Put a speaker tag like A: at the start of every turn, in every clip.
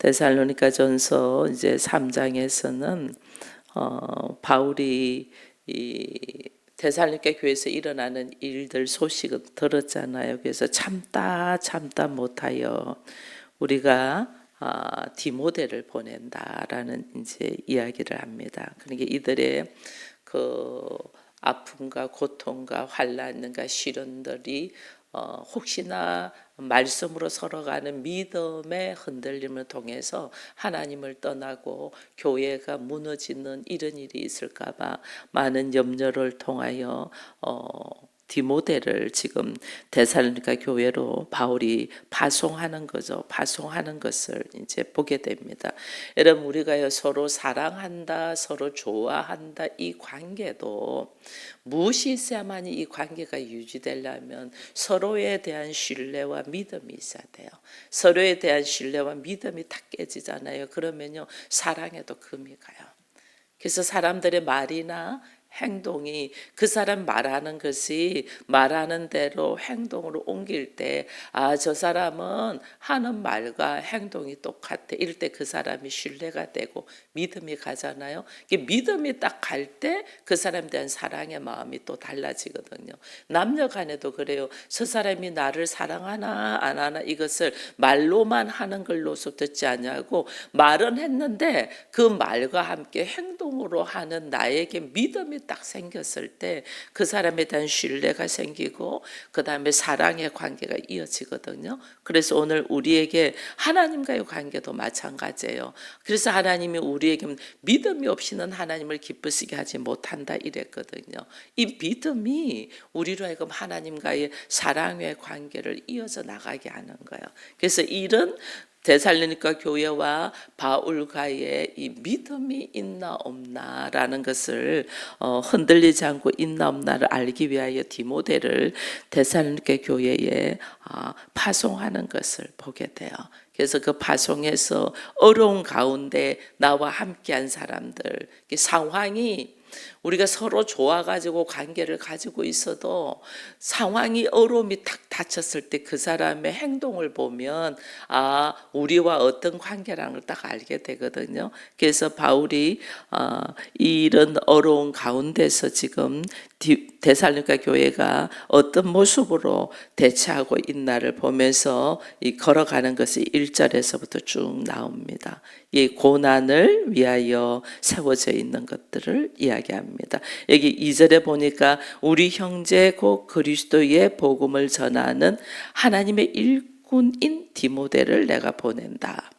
A: 데살로니가전서 이제 3장에서는 바울이 이 데살로니가 교회에서 일어나는 일들 소식을 들었잖아요. 그래서 참다 못하여 우리가 디모데를 보낸다라는 이제 이야기를 합니다. 그러니까 이들의 그 아픔과 고통과 환난과 시련들이 혹시나 말씀으로 서러가는 믿음의 흔들림을 통해서 하나님을 떠나고 교회가 무너지는 이런 일이 있을까봐 많은 염려를 통하여 디모데를 지금 데살로니가 교회로 바울이 파송하는 거죠. 파송하는 것을 이제 보게 됩니다. 여러분, 우리가 서로 사랑한다, 서로 좋아한다, 이 관계도 무엇이 있어야만이 이 관계가 유지되려면 서로에 대한 신뢰와 믿음이 있어야 돼요. 서로에 대한 신뢰와 믿음이 다 깨지잖아요. 그러면요, 사랑에도 금이 가요. 그래서 사람들의 말이나 행동이 그 사람 말하는 것이 말하는 대로 행동으로 옮길 때, 저 사람은 하는 말과 행동이 똑같아. 이럴 때 그 사람이 신뢰가 되고 믿음이 가잖아요. 믿음이 딱 갈 때 그 사람에 대한 사랑의 마음이 또 달라지거든요. 남녀 간에도 그래요. 저 사람이 나를 사랑하나 안 하나 이것을 말로만 하는 걸로서 듣지 않냐고, 말은 했는데 그 말과 함께 행동으로 하는 나에게 믿음이 딱 생겼을 때 그 사람에 대한 신뢰가 생기고 그 다음에 사랑의 관계가 이어지거든요. 그래서 오늘 우리에게 하나님과의 관계도 마찬가지예요. 그래서 하나님이 우리에게 믿음이 없이는 하나님을 기쁘시게 하지 못한다 이랬거든요. 이 믿음이 우리로 하여금 하나님과의 사랑의 관계를 이어져 나가게 하는 거예요. 그래서 이런 데살로니가 교회와 바울과의 이 믿음이 있나 없나라는 것을 흔들리지 않고 있나 없나를 알기 위하여 디모데를 데살로니가 교회에 파송하는 것을 보게 돼요. 그래서 그 파송에서 어려운 가운데 나와 함께한 사람들, 상황이 우리가 서로 좋아가지고 관계를 가지고 있어도 상황이 어려움이 탁 닥쳤을 때 그 사람의 행동을 보면 우리와 어떤 관계라는 걸 딱 알게 되거든요. 그래서 바울이 이런 어려운 가운데서 지금 데살로니가 교회가 어떤 모습으로 대처하고 있나를 보면서 걸어가는 것이 1절에서부터 쭉 나옵니다. 이 고난을 위하여 세워져 있는 것들을 이야기합니다. 여기 2절에 보니까 우리 형제 곧 그리스도의 복음을 전하는 하나님의 일꾼인 디모데를 내가 보낸다.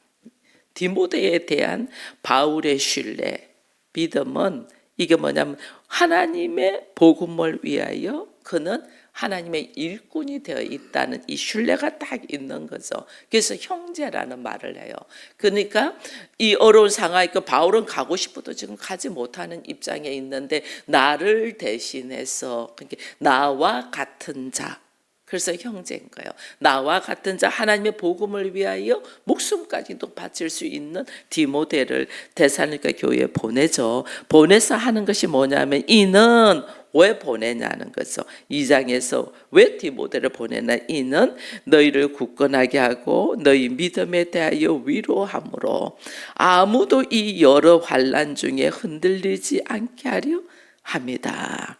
A: 디모데에 대한 바울의 신뢰, 믿음은 이게 뭐냐면 하나님의 복음을 위하여 그는 하나님의 일꾼이 되어 있다는 이 신뢰가 딱 있는 거죠. 그래서 형제라는 말을 해요. 그러니까 이 어려운 상황에 바울은 가고 싶어도 지금 가지 못하는 입장에 있는데 나를 대신해서 그러니까 나와 같은 자, 그래서 형제인 거예요. 나와 같은 자, 하나님의 복음을 위하여 목숨까지도 바칠 수 있는 디모데를 데살로니가 교회에 보내죠. 보내서 하는 것이 뭐냐면 이는 왜 보내냐는 거죠. 2장에서 왜 디모데를 보내나, 이는 너희를 굳건하게 하고 너희 믿음에 대하여 위로함으로 아무도 이 여러 환난 중에 흔들리지 않게 하려 합니다.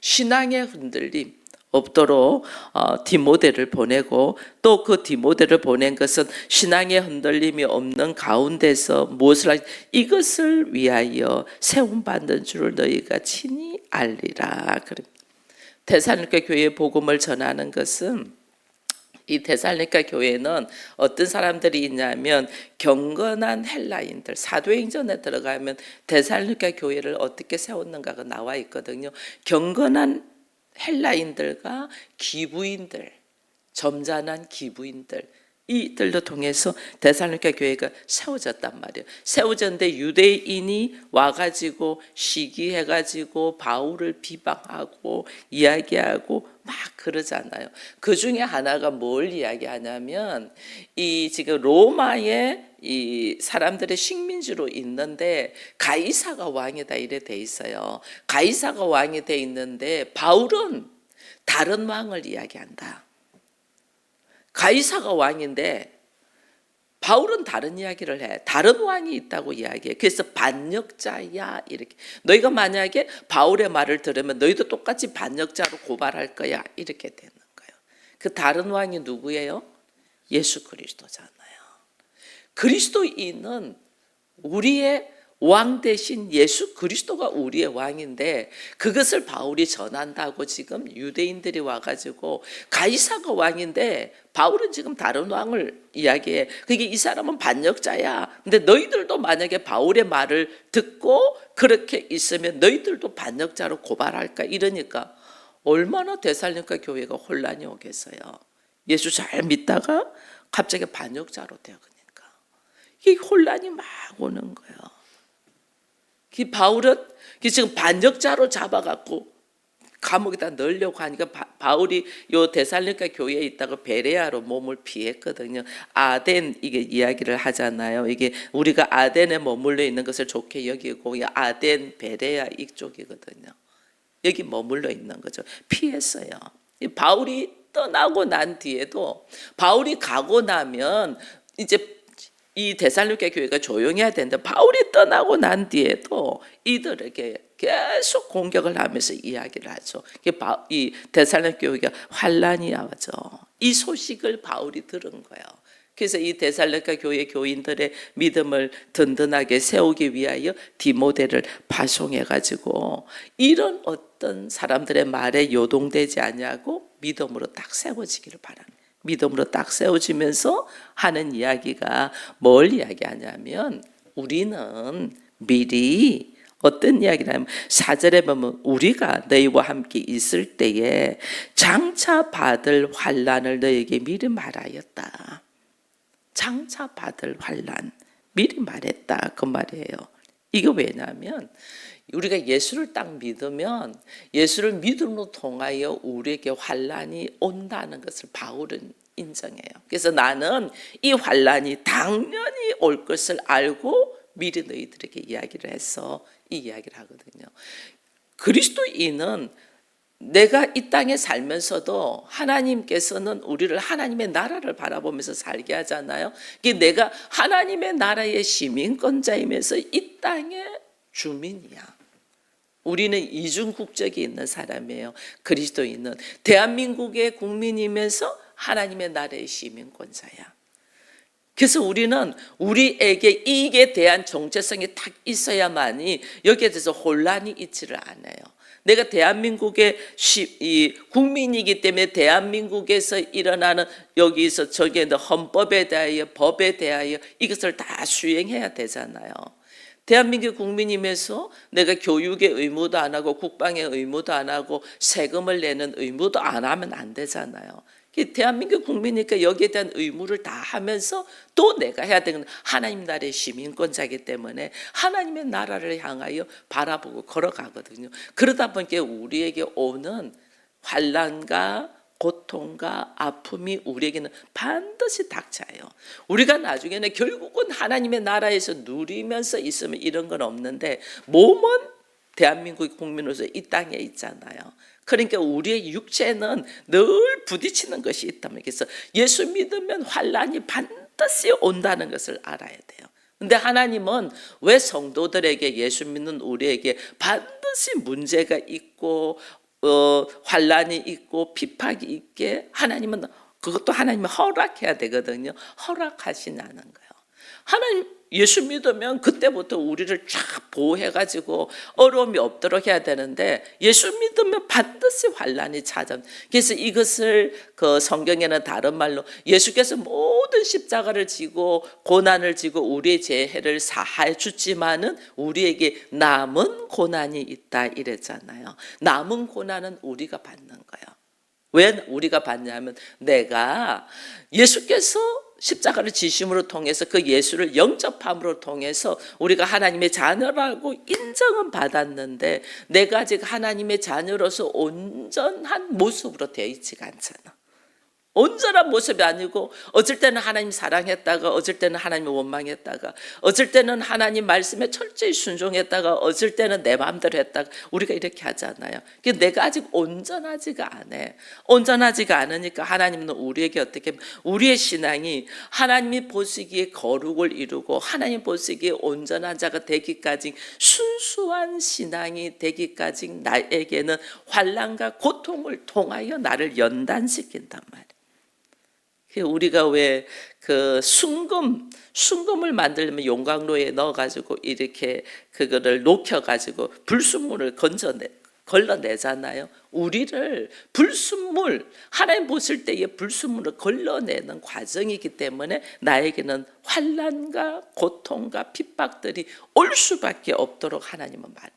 A: 신앙의 흔들림 없도록 디모데를 보내고, 또 그 디모데를 보낸 것은 신앙의 흔들림이 없는 가운데서 무엇을 하지? 이것을 위하여 세움받는 줄을 너희가 친히 알리라. 데살로니가 교회의 복음을 전하는 것은, 이 데살로니가 교회는 어떤 사람들이 있냐면 경건한 헬라인들, 사도행전에 들어가면 데살로니가 교회를 어떻게 세웠는가가 나와 있거든요. 경건한 헬라인들과 기부인들, 점잖은 기부인들, 이들도 통해서 데살로니가 교회가 세워졌단 말이에요. 세워졌는데 유대인이 와가지고 시기해가지고 바울을 비방하고 이야기하고 막 그러잖아요. 그 중에 하나가 뭘 이야기하냐면 이 지금 로마의 이 사람들의 식민지로 있는데 가이사가 왕이다 이래 돼 있어요. 가이사가 왕이 돼 있는데 바울은 다른 왕을 이야기한다. 가이사가 왕인데 바울은 다른 이야기를 해. 다른 왕이 있다고 이야기해. 그래서 반역자야 이렇게. 너희가 만약에 바울의 말을 들으면 너희도 똑같이 반역자로 고발할 거야 이렇게 되는 거예요. 그 다른 왕이 누구예요? 예수 그리스도잖아요. 그리스도인은 우리의 왕 대신 예수 그리스도가 우리의 왕인데 그것을 바울이 전한다고 지금 유대인들이 와가지고 가이사가 왕인데 바울은 지금 다른 왕을 이야기해. 그게 이 사람은 반역자야. 근데 너희들도 만약에 바울의 말을 듣고 그렇게 있으면 너희들도 반역자로 고발할까 이러니까 얼마나 데살로니가 교회가 혼란이 오겠어요. 예수 잘 믿다가 갑자기 반역자로 되어가니까 이 혼란이 막 오는 거예요. 바울은 지금 반역자로 잡아갖고 감옥에다 넣으려고 하니까 바울이 요 데살로니가 교회에 있다가 베레아로 몸을 피했거든요. 아덴 이게 이야기를 하잖아요. 이게 우리가 아덴에 머물러 있는 것을 좋게 여기고 아덴 베레아 이쪽이거든요. 여기 머물러 있는 거죠. 피했어요. 바울이 떠나고 난 뒤에도 바울이 가고 나면 이제 이 데살로니가 교회가 조용해야 되는데 바울이 떠나고 난 뒤에도 이들에게 계속 공격을 하면서 이야기를 하죠. 이 데살로니가 교회가 환란이 와죠. 이 소식을 바울이 들은 거예요. 그래서 이 데살로니가 교회 교인들의 믿음을 든든하게 세우기 위하여 디모데를 파송해가지고 이런 어떤 사람들의 말에 요동되지 아니하고 믿음으로 딱 세워지기를 바랍니다. 믿음으로 딱 세워지면서 하는 이야기가 뭘 이야기하냐면 우리는 미리 어떤 이야기를 하면 4절에 보면 우리가 너희와 함께 있을 때에 장차 받을 환난을 너희에게 미리 말하였다. 장차 받을 환난 미리 말했다 그 말이에요. 이거 왜냐하면 우리가 예수를 딱 믿으면 예수를 믿음으로 통하여 우리에게 환난이 온다는 것을 바울은 인정해요. 그래서 나는 이 환난이 당연히 올 것을 알고 미리 너희들에게 이야기를 해서 이 이야기를 하거든요. 그리스도인은 내가 이 땅에 살면서도 하나님께서는 우리를 하나님의 나라를 바라보면서 살게 하잖아요. 내가 하나님의 나라의 시민권자이면서 이 땅의 주민이야. 우리는 이중 국적이 있는 사람이에요. 그리스도인은 대한민국의 국민이면서 하나님의 나라의 시민권자야. 그래서 우리는 우리에게 이익에 대한 정체성이 딱 있어야만이 여기에 대해서 혼란이 있지를 않아요. 내가 대한민국의 국민이기 때문에 대한민국에서 일어나는 여기서 저기에 헌법에 대하여 법에 대하여 이것을 다 수행해야 되잖아요. 대한민국 국민이면서 내가 교육의 의무도 안 하고 국방의 의무도 안 하고 세금을 내는 의무도 안 하면 안 되잖아요. 대한민국 국민이니까 여기에 대한 의무를 다 하면서 또 내가 해야 되는 하나님 나라의 시민권자이기 때문에 하나님의 나라를 향하여 바라보고 걸어가거든요. 그러다 보니까 우리에게 오는 환난과 고통과 아픔이 우리에게는 반드시 닥쳐요. 우리가 나중에는 결국은 하나님의 나라에서 누리면서 있으면 이런 건 없는데 몸은 대한민국 국민으로서 이 땅에 있잖아요. 그러니까 우리의 육체는 늘 부딪히는 것이 있다면 그래서 예수 믿으면 환난이 반드시 온다는 것을 알아야 돼요. 근데 하나님은 왜 성도들에게 예수 믿는 우리에게 반드시 문제가 있고 환난이 있고 핍박이 있게 하나님은 그것도 하나님이 허락해야 되거든요. 허락하시냐는 거예요. 하나님 예수 믿으면 그때부터 우리를 쫙 보호해가지고 어려움이 없도록 해야 되는데 예수 믿으면 반드시 환난이 찾아. 그래서 이것을 그 성경에는 다른 말로 예수께서 모든 십자가를 지고 고난을 지고 우리의 죄를 사하여 주지만은 우리에게 남은 고난이 있다 이랬잖아요. 남은 고난은 우리가 받는 거예요. 왜 우리가 받냐면 내가 예수께서 십자가를 지심으로 통해서 그 예수를 영접함으로 통해서 우리가 하나님의 자녀라고 인정은 받았는데 내가 아직 하나님의 자녀로서 온전한 모습으로 되어 있지가 않잖아. 온전한 모습이 아니고 어쩔 때는 하나님 사랑했다가 어쩔 때는 하나님 원망했다가 어쩔 때는 하나님 말씀에 철저히 순종했다가 어쩔 때는 내 마음대로 했다가 우리가 이렇게 하잖아요. 내가 아직 온전하지가 않아. 온전하지가 않으니까 하나님은 우리에게 어떻게 우리의 신앙이 하나님이 보시기에 거룩을 이루고 하나님 보시기에 온전한 자가 되기까지 순수한 신앙이 되기까지 나에게는 환난과 고통을 통하여 나를 연단시킨단 말이에요. 우리가 왜 그 순금을 만들면 용광로에 넣어가지고 이렇게 그거를 녹여가지고 불순물을 걸러내잖아요. 우리를 불순물, 하나님 보실 때의 불순물을 걸러내는 과정이기 때문에 나에게는 환난과 고통과 핍박들이 올 수밖에 없도록 하나님은 말해요.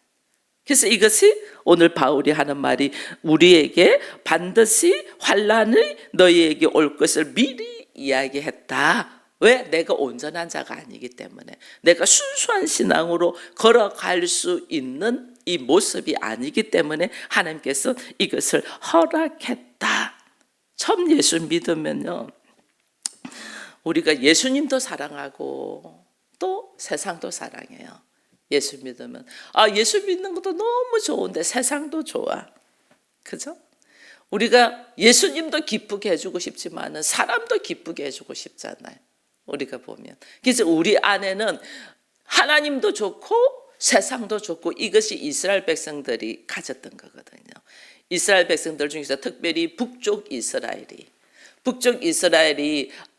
A: 그래서 이것이 오늘 바울이 하는 말이 우리에게 반드시 환난이 너희에게 올 것을 미리 이야기했다. 왜? 내가 온전한 자가 아니기 때문에, 내가 순수한 신앙으로 걸어갈 수 있는 이 모습이 아니기 때문에 하나님께서 이것을 허락했다. 처음 예수 믿으면요, 우리가 예수님도 사랑하고 또 세상도 사랑해요. 예수 믿으면 예수 믿는 것도 너무 좋은데 세상도 좋아. 그죠? 우리가 예수님도 기쁘게 해주고 싶지만 사람도 기쁘게 해주고 싶잖아요. 우리가 보면. 그래서 우리 안에는 하나님도 좋고 세상도 좋고 이것이 이스라엘 백성들이 가졌던 거거든요. 이스라엘 백성들 중에서 특별히 북쪽 이스라엘이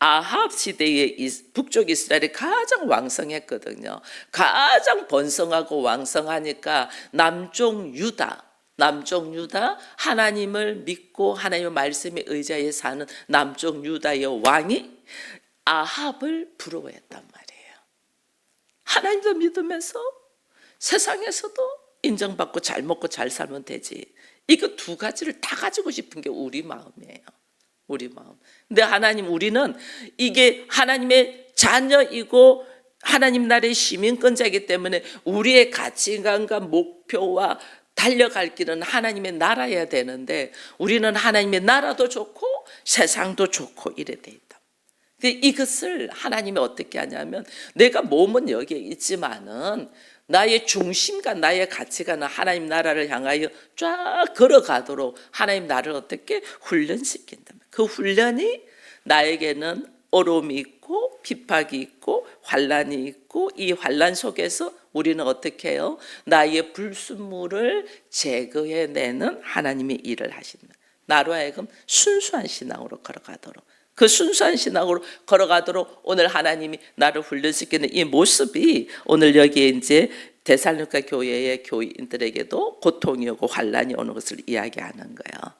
A: 아합 시대에 북쪽 이스라엘이 가장 왕성했거든요. 가장 번성하고 왕성하니까 남쪽 유다 하나님을 믿고 하나님의 말씀에 의지하여 사는 남쪽 유다의 왕이 아합을 부러워했단 말이에요. 하나님도 믿으면서 세상에서도 인정받고 잘 먹고 잘 살면 되지. 이거 두 가지를 다 가지고 싶은 게 우리 마음이에요. 우리 마음. 근데 하나님, 우리는 이게 하나님의 자녀이고 하나님 나라의 시민권자이기 때문에 우리의 가치관과 목표와 달려갈 길은 하나님의 나라여야 되는데 우리는 하나님의 나라도 좋고 세상도 좋고 이래 돼 있다. 근데 이것을 하나님이 어떻게 하냐면, 내가 몸은 여기에 있지만은 나의 중심과 나의 가치관은 하나님 나라를 향하여 쫙 걸어가도록 하나님 나를 어떻게 훈련시킨다. 그 훈련이 나에게는 어려움이 있고 핍박이 있고 환난이 있고, 이 환난 속에서 우리는 어떻게 해요? 나의 불순물을 제거해내는 하나님의 일을 하시는, 나로 하여금 순수한 신앙으로 걸어가도록, 그 순수한 신앙으로 걸어가도록 오늘 하나님이 나를 훈련시키는 이 모습이 오늘 여기에 이제 데살로니가 교회의 교인들에게도 고통이 오고 환난이 오는 것을 이야기하는 거예요.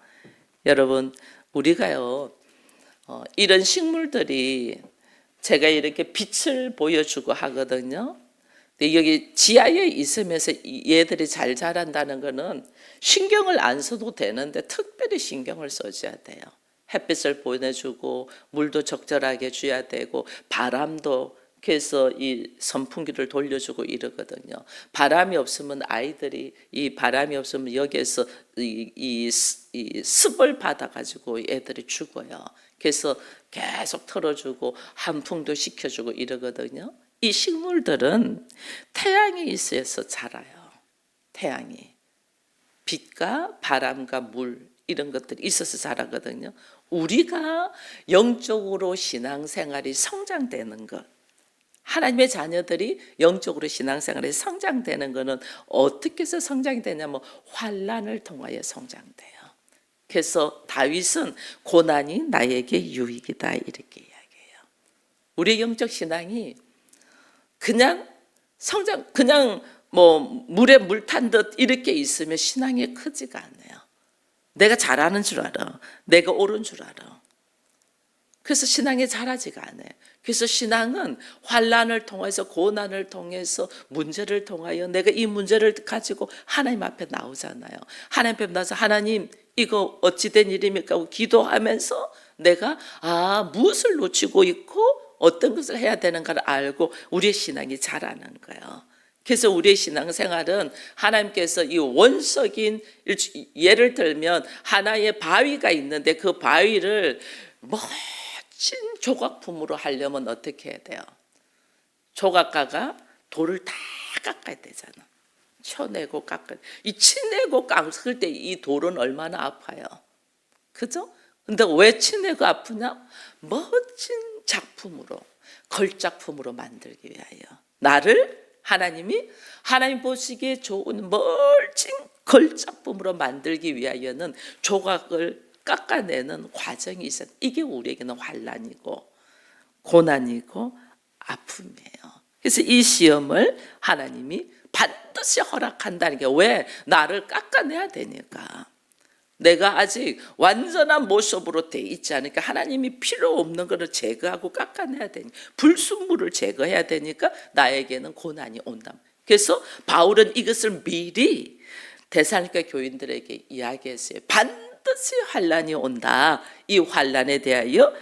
A: 여러분, 우리가요, 이런 식물들이 제가 이렇게 빛을 보여주고 하거든요. 근데 여기 지하에 있으면서 얘들이 잘 자란다는 거는 신경을 안 써도 되는데 특별히 신경을 써줘야 돼요. 햇빛을 보내주고 물도 적절하게 줘야 되고 바람도, 그래서 이 선풍기를 돌려주고 이러거든요. 바람이 없으면 아이들이, 이 바람이 없으면 여기에서 이 습을 받아가지고 애들이 죽어요. 그래서 계속 틀어주고 한풍도 시켜주고 이러거든요. 이 식물들은 태양이 있어서 자라요. 태양이, 빛과 바람과 물 이런 것들이 있어서 자라거든요. 우리가 영적으로 신앙생활이 성장되는 것, 하나님의 자녀들이 영적으로 신앙생활이 성장되는 것은 어떻게 해서 성장이 되냐면 환난을 통하여 성장돼요. 그래서 다윗은 고난이 나에게 유익이다 이렇게 이야기해요. 우리의 영적 신앙이 그냥 뭐 물에 물 탄 듯 이렇게 있으면 신앙이 크지가 않아요. 내가 잘하는 줄 알아. 내가 옳은 줄 알아. 그래서 신앙이 자라지가 않아요. 그래서 신앙은 환난을 통해서, 고난을 통해서, 문제를 통하여 내가 이 문제를 가지고 하나님 앞에 나오잖아요. 하나님 앞에 나와서 하나님 이거 어찌된 일입니까 하고 기도하면서 내가 무엇을 놓치고 있고 어떤 것을 해야 되는가를 알고 우리의 신앙이 자라는 거예요. 그래서 우리의 신앙생활은 하나님께서 이 원석인, 예를 들면 하나의 바위가 있는데 그 바위를 멋진 조각품으로 하려면 어떻게 해야 돼요? 조각가가 돌을 다 깎아야 되잖아. 쳐내고 깎아야 돼. 이 치내고 깎을 때 이 돌은 얼마나 아파요. 그죠? 근데 왜 치내고 아프냐? 멋진 작품으로, 걸작품으로 만들기 위하여. 나를 하나님 보시기에 좋은 멋진 걸작품으로 만들기 위하여는 조각을 깎아내는 과정이 있어요. 이게 우리에게는 환난이고 고난이고 아픔이에요. 그래서 이 시험을 하나님이 반드시 허락한다는 게 왜? 나를 깎아내야 되니까. 내가 아직 완전한 모습으로 돼 있지 않으니까 하나님이 필요 없는 것을 제거하고 깎아내야 되니까, 불순물을 제거해야 되니까 나에게는 고난이 온다. 그래서 바울은 이것을 미리 데살로니가 교인들에게 이야기했어요. 반드시 환난이 온다. 이 환난에 대하여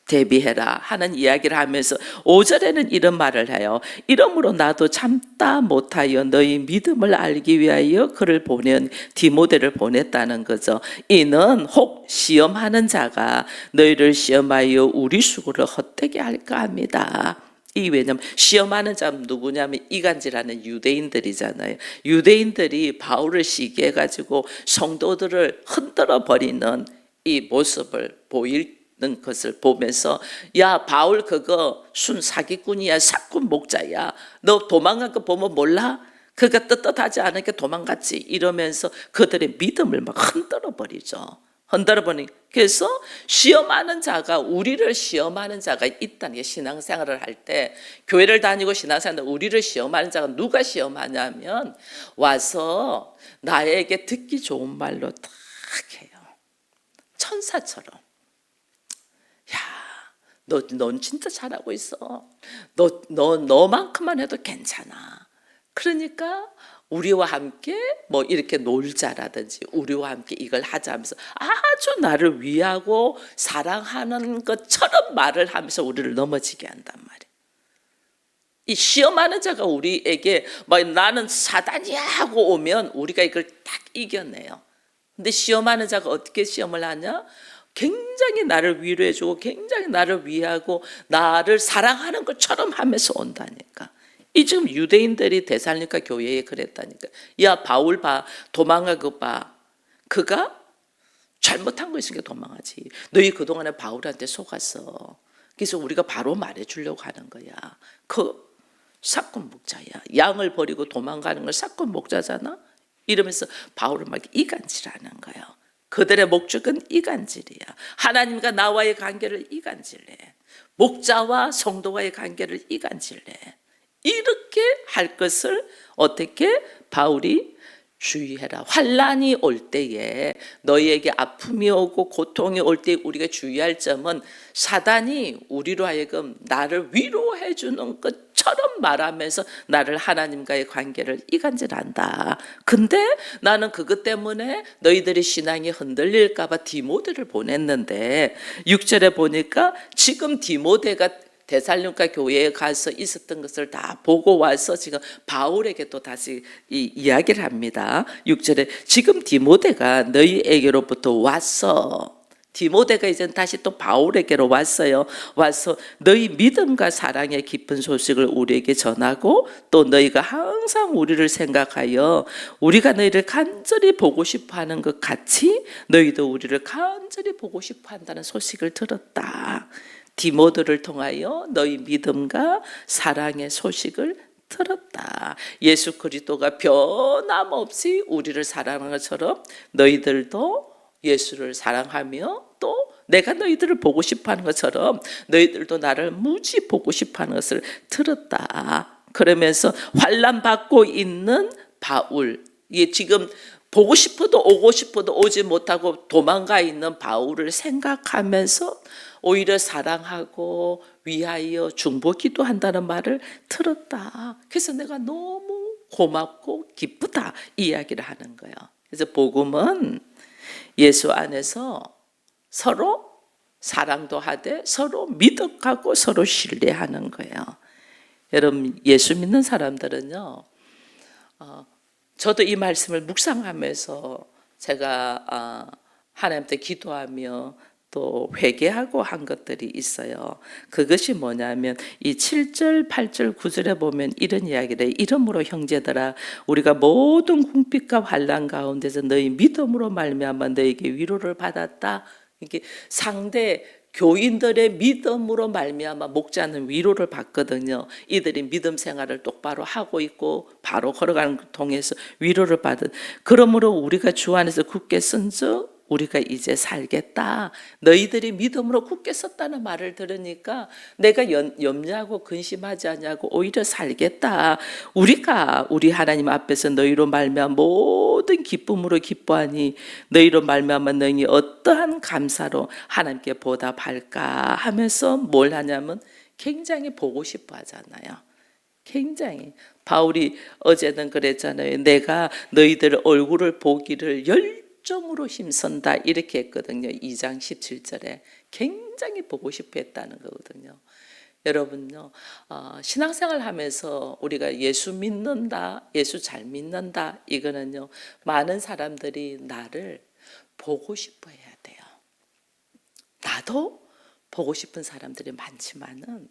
A: 대비해라 하는 이야기를 하면서 5절에는 이런 말을 해요. 이러므로 나도 참다 못하여 너희 믿음을 알기 위하여 그를 보낸 디모데를 보냈다는 거죠. 이는 혹 시험하는 자가 너희를 시험하여 우리 수고를 헛되게 할까 합니다. 왜냐면 시험하는 자는 누구냐면 이간질하는 유대인들이잖아요. 유대인들이 바울을 시기해가지고 성도들을 흔들어 버리는 이 모습을 보일 것을 보면서, 야 바울 그거 순 사기꾼이야, 사꾼 목자야, 너 도망간 거 보면 몰라? 그가 떳떳하지 않으니까 도망갔지, 이러면서 그들의 믿음을 막 흔들어 버리죠. 흔들어 버리니, 그래서 시험하는 자가, 우리를 시험하는 자가 있다는 게, 신앙생활을 할 때 교회를 다니고 신앙생활 우리를 시험하는 자가 누가 시험하냐면 와서 나에게 듣기 좋은 말로 딱 해요. 천사처럼. 야, 넌 진짜 잘하고 있어. 너만큼만 해도 괜찮아. 그러니까 우리와 함께 뭐 이렇게 놀자라든지 우리와 함께 이걸 하자 하면서 아주 나를 위하고 사랑하는 것처럼 말을 하면서 우리를 넘어지게 한단 말이에요. 이 시험하는 자가 우리에게 막 나는 사단이야 하고 오면 우리가 이걸 딱 이겨내요. 근데 시험하는 자가 어떻게 시험을 하냐? 굉장히 나를 위로해주고 굉장히 나를 위하고 나를 사랑하는 것처럼 하면서 온다니까. 이 지금 유대인들이 데살로니가 교회에 그랬다니까. 야 바울 봐, 도망가고 봐. 그가 잘못한 거 있으니까 도망하지. 너희 그동안에 바울한테 속았어. 그래서 우리가 바로 말해주려고 하는 거야. 그 사꾼 목자야. 양을 버리고 도망가는 걸 사꾼 목자잖아. 이러면서 바울을 막 이간질하는 거예요. 그들의 목적은 이간질이야. 하나님과 나와의 관계를 이간질해. 목자와 성도와의 관계를 이간질해. 이렇게 할 것을 어떻게 바울이 주의해라. 환난이 올 때에, 너희에게 아픔이 오고 고통이 올 때 우리가 주의할 점은, 사단이 우리로 하여금 나를 위로해 주는 것처럼 말하면서 나를 하나님과의 관계를 이간질한다. 근데 나는 그것 때문에 너희들의 신앙이 흔들릴까 봐 디모데를 보냈는데 6절에 보니까 지금 디모데가 데살로니가 교회에 가서 있었던 것을 다 보고 와서 지금 바울에게 또 다시 이야기를 합니다. 6절에 지금 디모데가 너희에게로부터 왔어. 디모데가 이제 다시 또 바울에게로 왔어요. 와서 너희 믿음과 사랑의 깊은 소식을 우리에게 전하고, 또 너희가 항상 우리를 생각하여 우리가 너희를 간절히 보고 싶어 하는 것 같이 너희도 우리를 간절히 보고 싶어 한다는 소식을 들었다. 디모데를 통하여 너희 믿음과 사랑의 소식을 들었다. 예수 그리스도가 변함없이 우리를 사랑하는 것처럼 너희들도 예수를 사랑하며, 또 내가 너희들을 보고 싶어하는 것처럼 너희들도 나를 무지 보고 싶어하는 것을 들었다. 그러면서 환난 받고 있는 바울, 이게 지금 보고 싶어도 오고 싶어도 오지 못하고 도망가 있는 바울을 생각하면서 오히려 사랑하고 위하여 중보기도 한다는 말을 들었다. 그래서 내가 너무 고맙고 기쁘다, 이 이야기를 하는 거예요. 그래서 복음은 예수 안에서 서로 사랑도 하되 서로 믿어가고 서로 신뢰하는 거예요. 여러분, 예수 믿는 사람들은요, 저도 이 말씀을 묵상하면서 제가 하나님께 기도하며 또 회개하고 한 것들이 있어요. 그것이 뭐냐면 이 7절, 8절, 9절에 보면 이런 이야기를 해. 이러므로 형제들아 우리가 모든 궁핍과 환난 가운데서 너희 믿음으로 말미암아 너에게 위로를 받았다. 이게 상대 교인들의 믿음으로 말미암아 목자는 위로를 받거든요. 이들이 믿음 생활을 똑바로 하고 있고 바로 걸어가는 걸 통해서 위로를 받은. 그러므로 우리가 주 안에서 굳게 쓴즉 우리가 이제 살겠다. 너희들이 믿음으로 굳게 섰다는 말을 들으니까 내가 염려하고 근심하지 않냐고 오히려 살겠다. 우리가 우리 하나님 앞에서 너희로 말미암아 모든 기쁨으로 기뻐하니 너희로 말미암아 너희 어떠한 감사로 하나님께 보답할까 하면서 뭘 하냐면 굉장히 보고 싶어 하잖아요. 굉장히 바울이 어제는 그랬잖아요. 내가 너희들 얼굴을 보기를 열정으로 힘쓴다 이렇게 했거든요. 2장 17절에 굉장히 보고 싶어 했다는 거거든요. 여러분요, 신앙생활 하면서 우리가 예수 믿는다, 예수 잘 믿는다, 이거는요, 많은 사람들이 나를 보고 싶어 해야 돼요. 나도 보고 싶은 사람들이 많지만은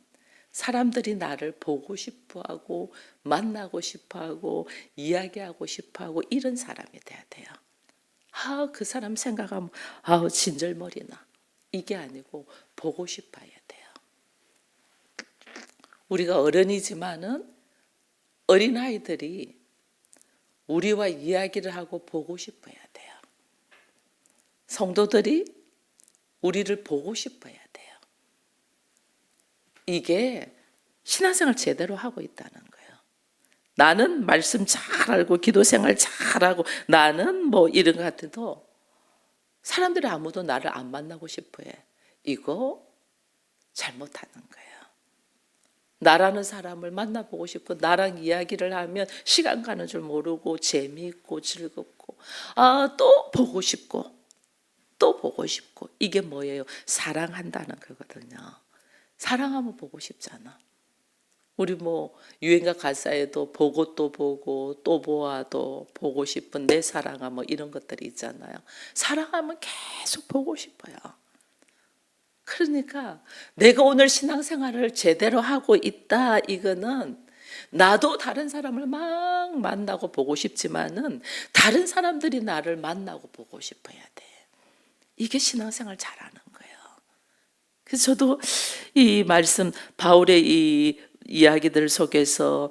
A: 사람들이 나를 보고 싶어 하고 만나고 싶어 하고 이야기하고 싶어 하고 이런 사람이 돼야 돼요. 그 사람 생각하면 진절머리나. 이게 아니고 보고 싶어 해야 돼요. 우리가 어른이지만은 어린아이들이 우리와 이야기를 하고 보고 싶어 해야 돼요. 성도들이 우리를 보고 싶어 해야 돼요. 이게 신앙생활 제대로 하고 있다는 거예요. 나는 말씀 잘 알고 기도 생활 잘하고 나는 뭐 이런 것 같아도 사람들이 아무도 나를 안 만나고 싶어 해. 이거 잘못하는 거예요. 나라는 사람을 만나보고 싶고 나랑 이야기를 하면 시간 가는 줄 모르고 재미있고 즐겁고 또 보고 싶고 또 보고 싶고 이게 뭐예요? 사랑한다는 거거든요. 사랑하면 보고 싶잖아. 우리 뭐 유행가 가사에도 보고 또 보고 또 보아도 보고 싶은 내 사랑아 뭐 이런 것들이 있잖아요. 사랑하면 계속 보고 싶어요. 그러니까 내가 오늘 신앙생활을 제대로 하고 있다 이거는 나도 다른 사람을 막 만나고 보고 싶지만은 다른 사람들이 나를 만나고 보고 싶어야 돼. 이게 신앙생활 잘하는 거예요. 그래서 저도 이 말씀 바울의 이 이야기들 속에서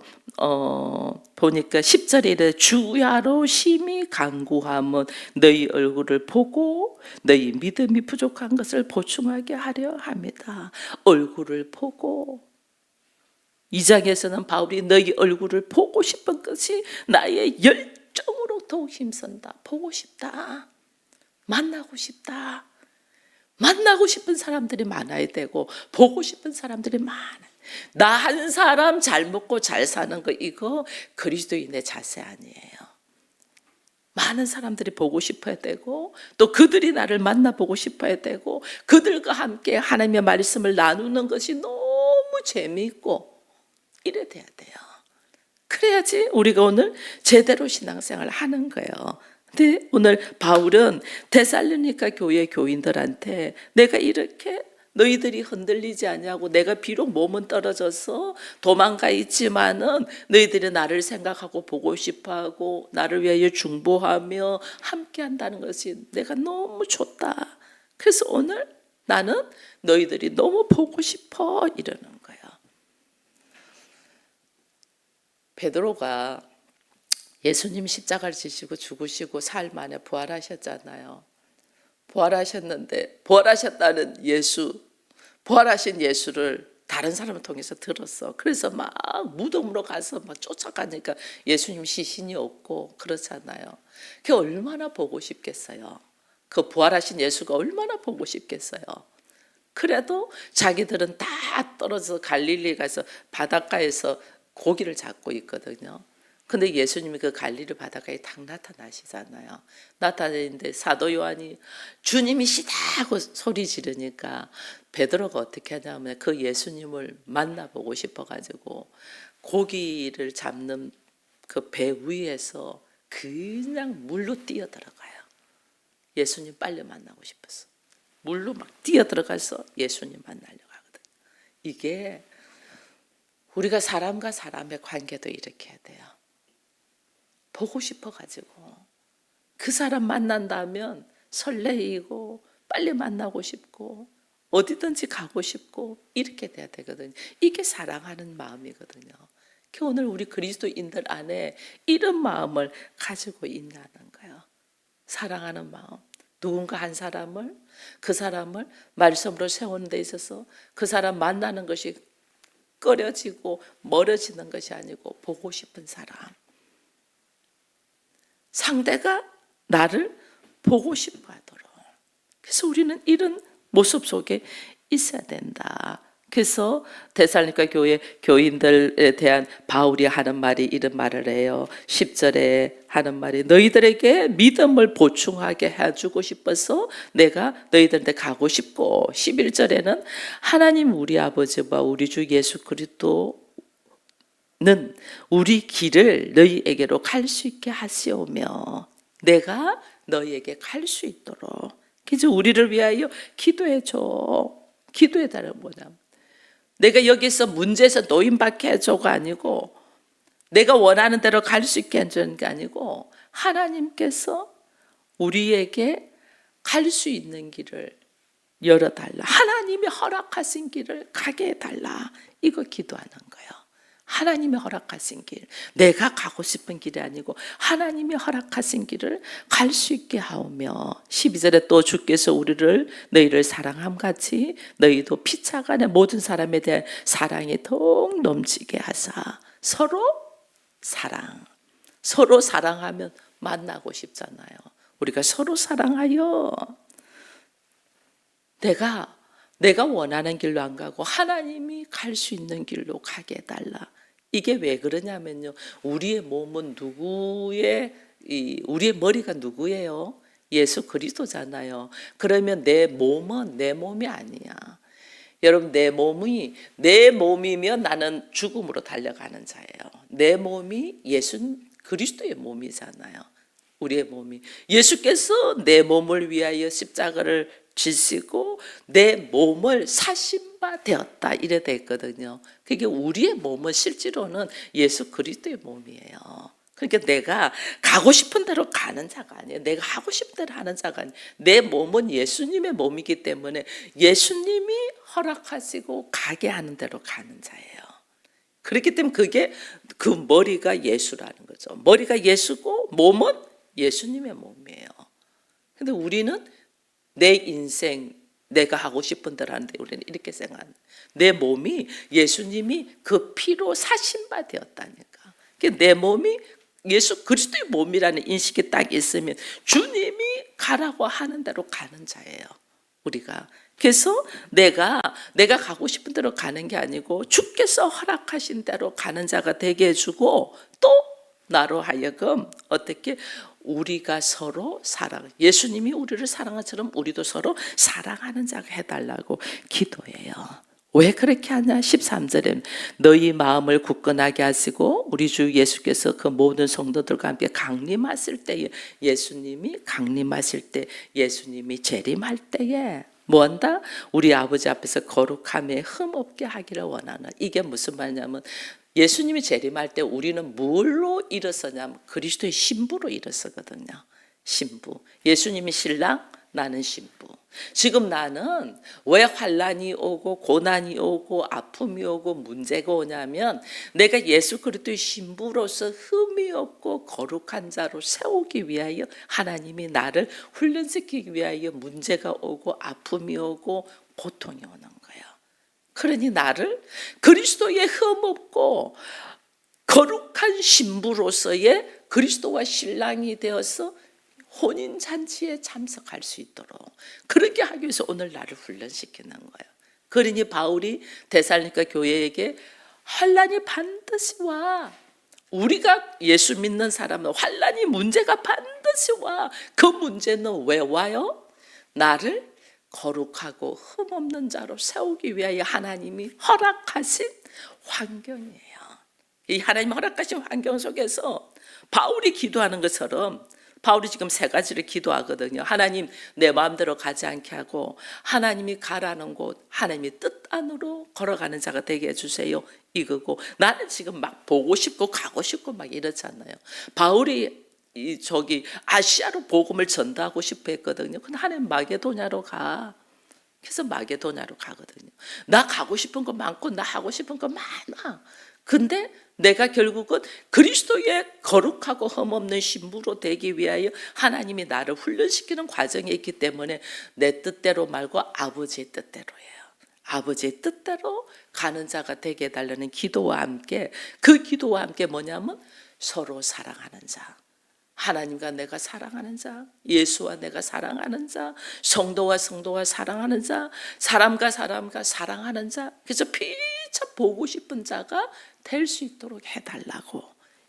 A: 보니까 10절에 이래 주야로 심히 간구함은 너희 얼굴을 보고 너희 믿음이 부족한 것을 보충하게 하려 합니다. 얼굴을 보고 2장에서는 바울이 너희 얼굴을 보고 싶은 것이 나의 열정으로 더욱 힘쓴다. 보고 싶다. 만나고 싶다. 만나고 싶은 사람들이 많아야 되고 보고 싶은 사람들이 많아. 나 한 사람 잘 먹고 잘 사는 거 이거 그리스도인의 자세 아니에요. 많은 사람들이 보고 싶어야 되고 또 그들이 나를 만나보고 싶어야 되고 그들과 함께 하나님의 말씀을 나누는 것이 너무 재미있고 이래 돼야 돼요. 그래야지 우리가 오늘 제대로 신앙생활을 하는 거예요. 근데 오늘 바울은 데살로니가 교회 교인들한테 내가 이렇게 너희들이 흔들리지 않냐고 내가 비록 몸은 떨어져서 도망가 있지만은 너희들이 나를 생각하고 보고 싶어하고 나를 위하여 중보하며 함께한다는 것이 내가 너무 좋다. 그래서 오늘 나는 너희들이 너무 보고 싶어 이러는 거예요. 베드로가 예수님 십자가를 지시고 죽으시고 사흘 만에 부활하셨잖아요. 부활하셨다는 예수, 부활하신 예수를 다른 사람을 통해서 들었어. 그래서 막 무덤으로 가서 막 쫓아가니까 예수님 시신이 없고 그렇잖아요. 그게 얼마나 보고 싶겠어요. 그 부활하신 예수가 얼마나 보고 싶겠어요. 그래도 자기들은 다 떨어져서 갈릴리 가서 바닷가에서 고기를 잡고 있거든요. 근데 예수님이 그 갈릴리 바닷가에 딱 나타나시잖아요. 나타나는데 사도 요한이 주님이시다 하고 소리 지르니까 베드로가 어떻게 하냐면 그 예수님을 만나보고 싶어가지고 고기를 잡는 그 배 위에서 그냥 물로 뛰어들어가요. 예수님 빨리 만나고 싶어서. 물로 막 뛰어들어가서 예수님 만나려고 하거든요. 이게 우리가 사람과 사람의 관계도 이렇게 해야 돼요. 보고 싶어가지고 그 사람 만난다면 설레이고 빨리 만나고 싶고 어디든지 가고 싶고 이렇게 돼야 되거든요. 이게 사랑하는 마음이거든요. 오늘 우리 그리스도인들 안에 이런 마음을 가지고 있냐는 거예요. 사랑하는 마음. 누군가 한 사람을, 그 사람을 말씀으로 세우는 데 있어서 그 사람 만나는 것이 꺼려지고 멀어지는 것이 아니고 보고 싶은 사람. 상대가 나를 보고 싶어 하도록. 그래서 우리는 이런 모습 속에 있어야 된다. 그래서 데살로니가 교회 교인들에 대한 바울이 하는 말이 이런 말을 해요. 10절에 하는 말이 너희들에게 믿음을 보충하게 해주고 싶어서 내가 너희들한테 가고 싶고 11절에는 하나님 우리 아버지와 우리 주 예수 그리스도는 우리 길을 너희에게로 갈 수 있게 하시오며 내가 너희에게 갈 수 있도록 그래서 우리를 위하여 기도해줘. 기도해달라는 뭐냐면 내가 여기서 문제에서 노인받게 해줘가 아니고 내가 원하는 대로 갈 수 있게 해주는 게 아니고 하나님께서 우리에게 갈 수 있는 길을 열어달라. 하나님이 허락하신 길을 가게 해달라. 이거 기도하는 거예요. 하나님이 허락하신 길, 내가 가고 싶은 길이 아니고 하나님이 허락하신 길을 갈 수 있게 하오며 12절에 또 주께서 우리를 너희를 사랑함 같이 너희도 피차간의 모든 사람에 대한 사랑이 더욱 넘치게 하사 서로 사랑하면 만나고 싶잖아요. 우리가 서로 사랑하여 내가 원하는 길로 안 가고 하나님이 갈 수 있는 길로 가게 해달라. 이게 왜 그러냐면요. 우리의 몸은 우리의 머리가 누구예요? 예수 그리스도잖아요. 그러면 내 몸은 내 몸이 아니야. 여러분 내 몸이면 나는 죽음으로 달려가는 자예요. 내 몸이 예수 그리스도의 몸이잖아요. 우리의 몸이 예수께서 내 몸을 위하여 십자가를 지시고 내 몸을 사신 바 되었다 이래 됐거든요. 그게 우리의 몸은 실제로는 예수 그리스도의 몸이에요. 그러니까 내가 가고 싶은 대로 가는 자가 아니에요. 내가 하고 싶은 대로 하는 자가 아니에요. 내 몸은 예수님의 몸이기 때문에 예수님이 허락하시고 가게 하는 대로 가는 자예요. 그렇기 때문에 그게 그 머리가 예수라는 거죠. 머리가 예수고 몸은 예수님의 몸이에요. 근데 우리는 내 인생 내가 하고 싶은 대로 하는데 우리는 이렇게 생각하는 내 몸이 예수님이 그 피로 사신 바 되었다니까. 내 몸이 예수 그리스도의 몸이라는 인식이 딱 있으면 주님이 가라고 하는 대로 가는 자예요. 우리가. 그래서 내가 가고 싶은 대로 가는 게 아니고 주께서 허락하신 대로 가는 자가 되게 해주고 또 나로 하여금 어떻게 우리가 서로 예수님이 우리를 사랑한 것처럼 우리도 서로 사랑하는 자가 해달라고 기도해요. 왜 그렇게 하냐? 13절에 너희 마음을 굳건하게 하시고 우리 주 예수께서 그 모든 성도들과 함께 강림하실 때에 예수님이 강림하실 때 예수님이 재림할 때에 뭐한다? 우리 아버지 앞에서 거룩함에 흠없게 하기를 원하는. 이게 무슨 말이냐면 예수님이 재림할 때 우리는 뭘로 일어서냐면 그리스도의 신부로 일어서거든요. 신부. 예수님이 신랑, 나는 신부. 지금 나는 왜 환난이 오고 고난이 오고 아픔이 오고 문제가 오냐면 내가 예수 그리스도의 신부로서 흠이 없고 거룩한 자로 세우기 위하여 하나님이 나를 훈련시키기 위하여 문제가 오고 아픔이 오고 고통이 오는 거예요. 그러니 나를 그리스도의 흠없고 거룩한 신부로서의 그리스도와 신랑이 되어서 혼인잔치에 참석할 수 있도록 그렇게 하기 위해서 오늘 나를 훈련시키는 거예요. 그러니 바울이 데살로니가 교회에게 환난이 반드시 와. 우리가 예수 믿는 사람은 환난이 문제가 반드시 와. 그 문제는 왜 와요? 나를 거룩하고 흠없는 자로 세우기 위하여 하나님이 허락하신 환경이에요. 이 하나님 허락하신 환경 속에서 바울이 기도하는 것처럼 바울이 지금 세 가지를 기도하거든요. 하나님, 내 마음대로 가지 않게 하고 하나님이 가라는 곳, 하나님이 뜻 안으로 걸어가는 자가 되게 해주세요. 이거고, 나는 지금 막 보고 싶고 가고 싶고 막 이러잖아요. 바울이 저기 아시아로 복음을 전도하고 싶어 했거든요. 근데 하나님 마게도냐로 가. 그래서 마게도냐로 가거든요. 나 가고 싶은 거 많고 나 하고 싶은 거 많아. 근데 내가 결국은 그리스도의 거룩하고 흠없는 신부로 되기 위하여 하나님이 나를 훈련시키는 과정에 있기 때문에 내 뜻대로 말고 아버지의 뜻대로예요. 아버지의 뜻대로 가는 자가 되게 해달라는 기도와 함께, 그 기도와 함께 뭐냐면 서로 사랑하는 자, 하나님과 내가 사랑하는 자, 예수와 내가 사랑하는 자, 성도와 성도와 사랑하는 자, 사람과 사람과 사랑하는 자, 그래서 피차 보고 싶은 자가 될 수 있도록 해달라고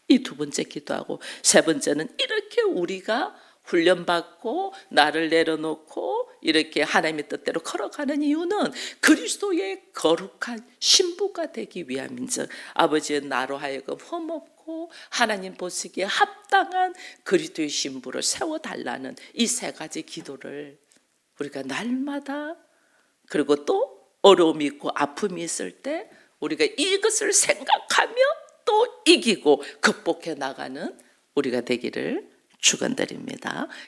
A: 이 두 번째 기도하고, 세 번째는 이렇게 우리가 훈련받고 나를 내려놓고 이렇게 하나님의 뜻대로 걸어가는 이유는 그리스도의 거룩한 신부가 되기 위함인즉 아버지의 나로 하여금 흠없고 하나님 보시기에 합당한 그리스도의 신부를 세워달라는 이 세 가지 기도를 우리가 날마다, 그리고 또 어려움이 있고 아픔이 있을 때 우리가 이것을 생각하며 또 이기고 극복해 나가는 우리가 되기를 축원드립니다.